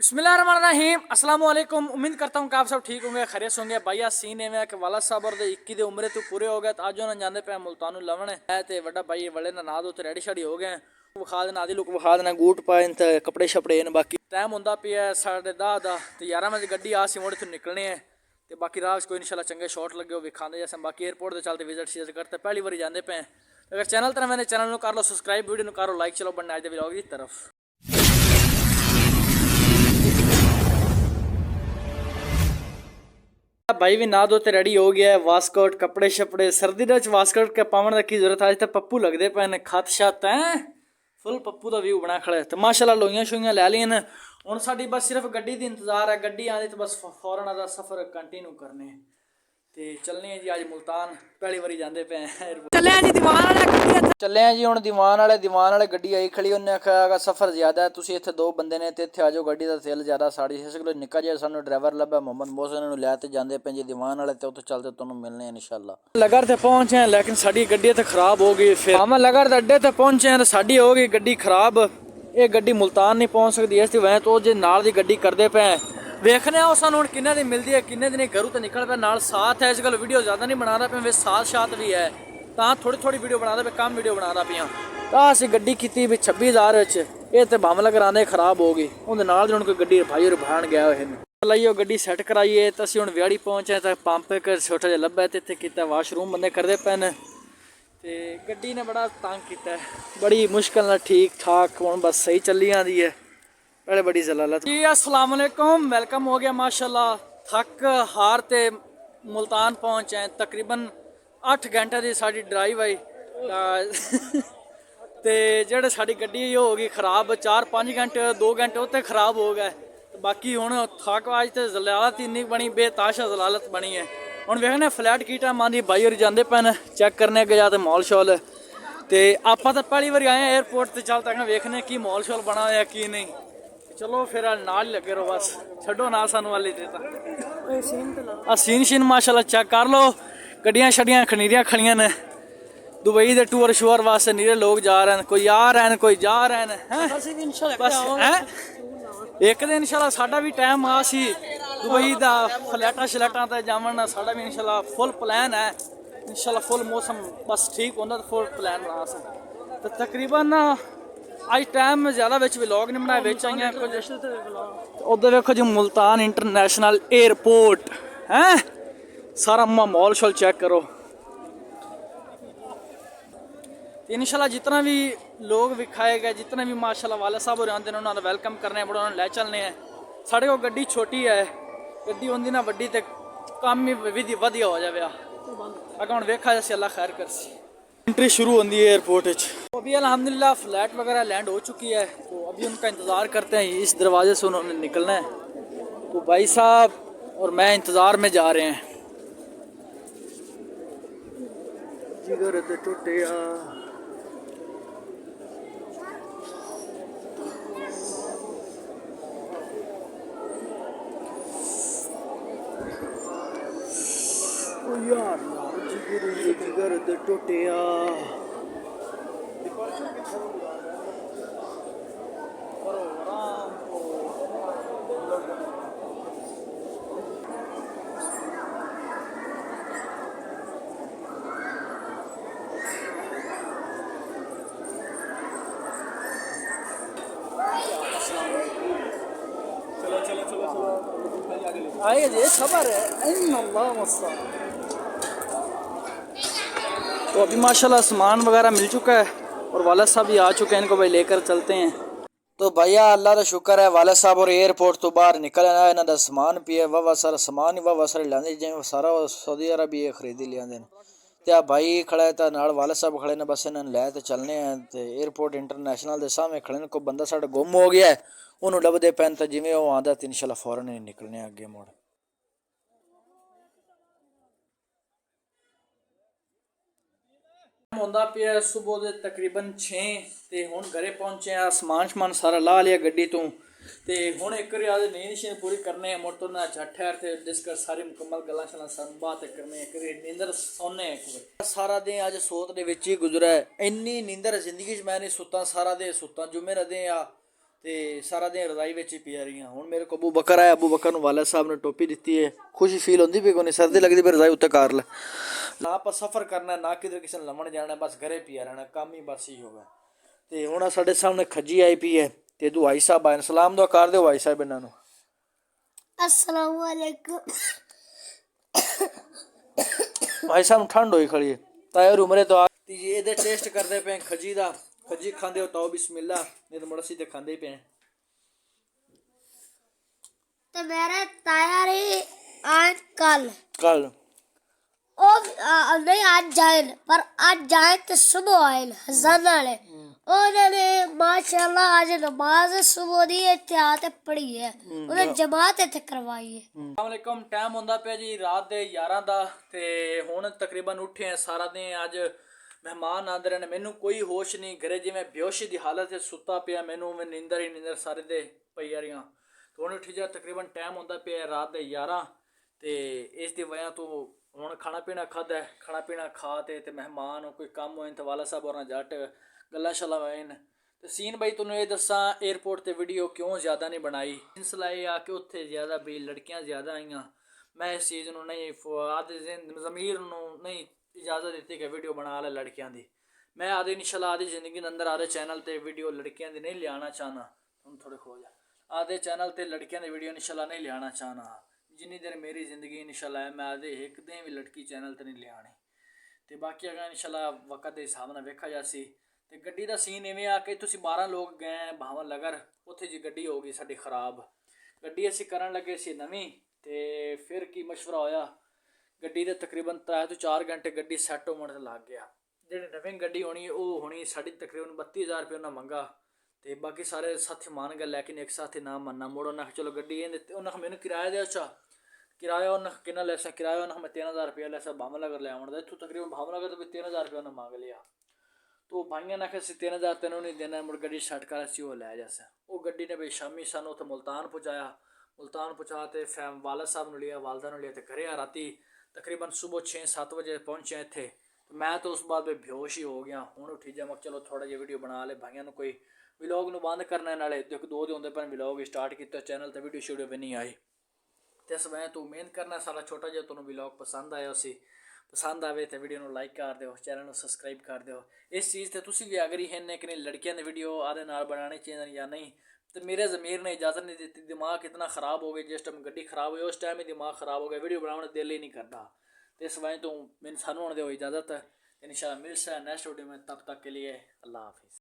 बिस्मिल्लाहिर्रहमानिर्रहीम अस्सलाम वालेकुम। उम्मीद करता हूँ कि आप सब ठीक होंगे, खैरियत होंगे। भाई सीन एवं कि वाला साहब और 21 के उम्रे तो पूरे हो गए तो अज उन्होंने जाते पे मुल्तानू लवन है तो वड्डा भाई बड़े ना दो तो रेडी शाड़ी हो गए विखा देना आदि लुक विखा देना बूट पाए तो कपड़े शपड़े ने बाकी टाइम होंदा पिया 10:30 का तो 11 बजे गड्डी आ सी मुड़ इतों निकलने हैं तो बाकी राह कोई इंशाल्लाह चंगे शॉट लगे विखाते जैसे बाकी एयरपोर्ट के चलते विजिट शिजिट करते पहली बार जाते पे। अगर चैनल तरह मैंने चैनल कर लो सब्सक्राइब, वीडियो करो लाइक, चलो बनने आज व्लॉग की तरफ। भाई भी ना दो तो रेडी हो गया है, वास्कोट कपड़े शपड़े सर्दी वास्कोट के पावन की जरूरत आज तक पप्पू लगते पे ने खत छत है फुल पप्पू का व्यू बना खड़ा है। तो माशाल्लाह लोइयां शोइयां लै लियां न हुण साडी बस सिर्फ गड्डी दी इंतजार है, गड्डी आंदी तो बस फौरन दा सफर कंटिन्यू करने ते चलने जी अज मुल्तान पहली बारी जांदे पे चले जी दीवान वाले चले जी हुण दीवान वाले गड्डी आई खड़ी उन्हें आखिया सफर ज्यादा है तुसीं इत्थे 2 बंदे ने ते इत्थे आ जाओ गड्डी दा तेल ज्यादा 6.5 किलो निक्का जिहा सानू ड्राइवर लभा मोहम्मद मोहसिन नु लै ते जांदे पे जी दीवान वाले ते उत्थे चलते तुहानू मिलने हैं इंशाल्लाह। लगर ते पहुंचे हैं लेकिन साडी गड्डी ते खराब हो गई, फिर हम लगर दे अड्डे ते पहुंचे हैं तो साडी हो गई गड्डी खराब। ये गड्डी मुल्तान नहीं पहुंच सकती इस वजह तो जे नाल दी गड्डी करदे पे वेखने सानू हुण किन्ने दी मिलदी है किन्ने दी नहीं, घरों तो निकल पे नाल साथ है। इस गल वीडियो ज़्यादा नहीं बना रहा पे वे साथ शात भी है तो थोड़ी थोड़ी वीडियो बना पे कम वीडियो बना पियाँ तो असीं गड्डी की भी 26,000 ये तो बम कराने खराब हो गई उन्हें नाल हुण कोई गड्डी भाई भाण गया हुए लाइए गड्डी सैट कराइए तो असीं हुण व्याड़ी पहुंचे तो पंप एक छोटा जिहा लभा तो इत्थे कीता वाशरूम बंदे करदे पे न ते गड्डी ने बड़ा तंग किया बड़ी मुश्किल नाल ठीक ठाक हुण बस सही चली आंदी है पहले बड़ी जलालत जी। अस्सलाम वालेकुम, वेलकम हो गया माशाल्लाह। थक हार ते मुल्तान पहुंचे हैं तकरीबन 8 घंटे की साड़ी ड्राइव आई ते जेह्ड़े साड़ी गड्डी हो गई खराब 4-5 घंटे 2 घंटे उत्ते खराब हो गए तो बाकी हुण थक अज तो जलालत इन्नी बनी बेताशा जलालत बनी है। हुण वेखने फ्लैट की टाइम आंदी भाई होर जाते पे न चैक करने गया तो मॉल शॉल तो आप तो पहली बार आए एयरपोर्ट तो चल तक वेखने की मॉल शॉल बना है की नहीं, चलो फिर नाल लगे रहो बस छो ना सानू वाली सीन माशाल्लाह चेक कर लो। गड्डियां शड्डियां खनीरियां खड़ियां ने दुबई के टूर शूर वास्ते नीरे लोग जा रहे हैं, कोई आ रहे हैं कोई जा रहे हैं बस है। एक दिन इंशाल्लाह साडा भी टाइम आ सी दुबई का फ्लैटा शलैटा ते जावन साडा भी इंशाल्लाह फुल प्लान है इंशाल्लाह फुल मौसम बस ठीक होंदा तो फुल प्लान बना स तो तकरीबन अज टाइम ज्यादा व्लॉग नहीं बनाए बिच आई कुछ उधर देखो जी मुल्तान इंटरनेशनल एयरपोर्ट है सारा माहौल शोल चेक करो। इंशाल्लाह जितना भी लोग विखाए गए जितने भी माशाल्लाह वाले साहब हो आते हैं उन्होंने वेलकम करने बड़ा उन्होंने लै चलने हैं। साढ़े को गड्डी छोटी है गड्डी होंगी ना वड्डी तो काम ही वधिया हो जाए अगर हम वेखा जैसे अल्लाह खैर कर सी। एंट्री शुरू होती है एयरपोर्ट तो अभी अल्हम्दुलिल्लाह फ्लैट वगैरह लैंड हो चुकी है तो अभी उनका इंतज़ार करते हैं। इस दरवाजे से उन्होंने निकलना है तो भाई साहब और मैं इंतज़ार में जा रहे हैं। जिगर ते टुटिया यार जिगर ते टुटिया आए ये खबर है तो अभी माशाल्लाह सामान वगैरह मिल चुका है और वाला साहब भी आ चुके हैं, इनको भाई लेकर चलते हैं। तो भैया अल्लाह का शुक्र है वाला साहब और एयरपोर्ट तो बाहर निकल आया इन्हों का समान पिया वाह सारा समान ही वाह सारे लिया जिमें सारा सऊदी अरबिया खरीदी लिया तो भाई खड़ा है तो नाल वाले साहब खड़े ने बस इन्होंने लै तो चलने हैं तो एयरपोर्ट इंटरनेशनल के सामने खड़े ने कोई बंदा साढ़ा गुम हो गया है उन्होंने लभदे पैन तो जिमें वो आंदा तो इंशाल्लाह फौरन ही निकलने अगे मुड़। होंदा पिया सुबह के तकरीबन 6 ते हुण घरे पहुंचे आ समान शमान सारा ला लिया गड्डी तो ते हुण एक बार नींद शींद पूरी करने मुड़ तो ना झट ठहर थे डिस्कस सारी मुकम्मल गल्लां शल्लां सब बात करने एक नींदर सौने एक सारा दिन अज सोत दे विच ही गुजरा है। इन्नी नींदर जिंदगी च मैं नहीं सुता सारा दिन सुता जुमे दा दिन आ ਤੇ ਸਾਰਾ ਦਿਨ ਰਜ਼ਾਈ ਵਿੱਚ ਹੀ ਪਿਆ ਰਹੀਆਂ। ਹੁਣ ਮੇਰੇ ਕੋਲ ਅਬੂ ਬਕਰ ਆਇਆ, ਅਬੂ ਬਕਰ ਨੂੰ ਵਾਲਾ ਸਾਹਿਬ ਨੇ ਟੋਪੀ ਦਿੱਤੀ ਹੈ, ਖੁਸ਼ੀ ਫੀਲ ਹੁੰਦੀ ਵੀ ਕੋਈ ਸਰਦੀ ਲੱਗਦੀ ਵੀ ਰਜ਼ਾਈ ਉੱਤੇ ਕਰ ਲੈ। ਨਾ ਆਪਾਂ ਸਫ਼ਰ ਕਰਨਾ, ਨਾ ਕਿਧਰ ਕਿਸੇ ਨੂੰ ਲੰਮਣ ਜਾਣਾ, ਬਸ ਘਰੇ ਪਿਆ ਰਹਿਣਾ, ਕੰਮ ਹੀ ਬਸ ਹੀ ਹੋਗਾ। ਤੇ ਹੁਣ ਸਾਡੇ ਸਾਹਮਣੇ ਖੱਜੀ ਆਈ ਪਈ ਹੈ ਤੇ ਦੁਆਈ ਸਾਹਿਬ ਆਏ, ਸਲਾਮ ਦੁਆ ਕਰ ਦਿਓ ਭਾਈ ਸਾਹਿਬ ਇਹਨਾਂ ਨੂੰ। अस्सलाम वालेकुम। भाई साहब ठंड होई खड़ी है तायर उमरे तो ये टेस्ट करते पे खजी दा, खजी खांदे हो तो बिस्मिल्लाह, नहीं तो मड़सी ते खांदे ही पे तो मेरे तैयारी आज कल कल ओ नहीं आज जाए, पर आज जाए तो सुबह आए हजाना वाले उन्होंने माशाल्लाह आज नमाज सुबह दी इत्यात पढ़ी है, उन्हें जमात इत्थे करवाई है। अस्सलाम वालेकुम। टाइम होंदा पे जी रात दे 11 दा ते हुण तकरीबन उठे हैं सारा दिन। अज मेहमान आंदे रहे, मैनू कोई होश नहीं, घरे जिवें बेहोशी दी हालत है, सुता पिया, मैनू नींदर ही नींदर सारे दे पई आ रहियां। तो हुण उठी जा, तकरीबन टाइम होंदा पे रात दे 11 ते इस दी वजह तो हुण खाना पीना खादा है, खाना पीना खा ते मेहमान कोई कम होए तो वाला साहब होरां जट गल्लां शल्लां होए न। तो सीन भाई तुहानूं ये दस्सां एयरपोर्ट ते वीडियो क्यों ज़्यादा नहीं बनाई, सिलसिला ये आ कि उत्थे ज़्यादा भी लड़कियां ज़्यादा आईयां। मैं इस चीज़ नूं नहीं आदे ज़मीर नूं नहीं इजाज़त दी कि वीडियो बना ले लड़कियां दी। मैं आदि इंशाल्लाह आदि ज़िंदगी दे अंदर आदे चैनल ते वीडियो लड़कियां दी नहीं लियाना चाहना। हुण थोड़े खो जा, आदे चैनल ते लड़कियां दी वीडियो इंशाल्लाह नहीं लियाना चाहना। जिन्नी देर मेरी ज़िंदगी इंशाल्लाह है, मैं आदे एक दिन भी लड़की चैनल ते नहीं लियानी। ते बाकी अगर इंशाल्लाह वक्त के हिसाब नाल वेखा जासी। ते गड्डी दा सीन इवें आ कि तुसीं 12 लोग गए भावन नगर, उत्थे जी गड्डी हो गई साडी खराब। गड्डी असीं करन लगे सी नवीं, ते फिर की मशवरा होया, गड्डी दे तकरीबन 3 तो 4 घंटे गड्डी सैट होवन ते लग गया। जिहड़ी नवीं गड्डी होनी ओह होनी साडी तकरीबन 32,000 रुपये उन्हें मंगा, ते बाकी सारे साथी मान गए, लेकिन एक साथी ना मनना। मुड़ उन्हें चलो गड्डी उन्हें मैनू किराया दे अच्छा, किराया उन्हें किन्ना लैसा, किराया उन्हें मैं 13,000 रुपया लैसा भावन नगर ले आवन दा। इत्थों तकरीबन भावन नगर तो भी 13,000 रुपया उन्हें मांग लिया। तो भाइयों ने आखिया 13,000 तेनों नहीं देना, मुड़ गड्डी सैट कर असी वो लै जैसे। वो गड्डी ने भाई शामी सानू उत्थे मुल्तान पहुँचाया, मुल्तान पहुँचा तो वालद साहब ने लिया, वालदा ने लिया, तो घरे राती तकरीबन सुबह 6-7 बजे पहुँचे इत्थे। तो मैं तो उस बाद बेहोश ही हो गया। हुण उठी जा, मैं चलो थोड़ा जिहा वीडियो बना ले, भाइयों ने कोई व्लॉग नूं बंद करना नाले 2 दिन होंदे पर व्लॉग स्टार्ट किया, चैनल ते वीडियो शीडियो भी नहीं आई। तो इस वजह तो उम्मीद करना सारा छोटा जिहा तुहानूं व्लॉग पसंद आया उसी। पसंद आवे तो वीडियो को लाइक कर दो, चैनल को सबसक्राइब कर दो। इस चीज़ से तुसी भी अगर हैं कि नहीं लड़कियां दी वीडियो आदे नाल बनानी चाहिए या नहीं, तो मेरे ज़मीर ने इजाज़त नहीं दी। दिमाग इतना ख़राब हो गया, जिस टाइम गड्डी ख़राब हुई उस टाइम ही दिमाग ख़राब हो गया, वीडियो बनाने का दिल ही नहीं करता। तो इस वजह तो मैंने सानू होने दो इजाज़त, इंशाल्लाह मिलता है नेक्स्ट वीडियो में। तब तक के लिए अल्लाह हाफिज़।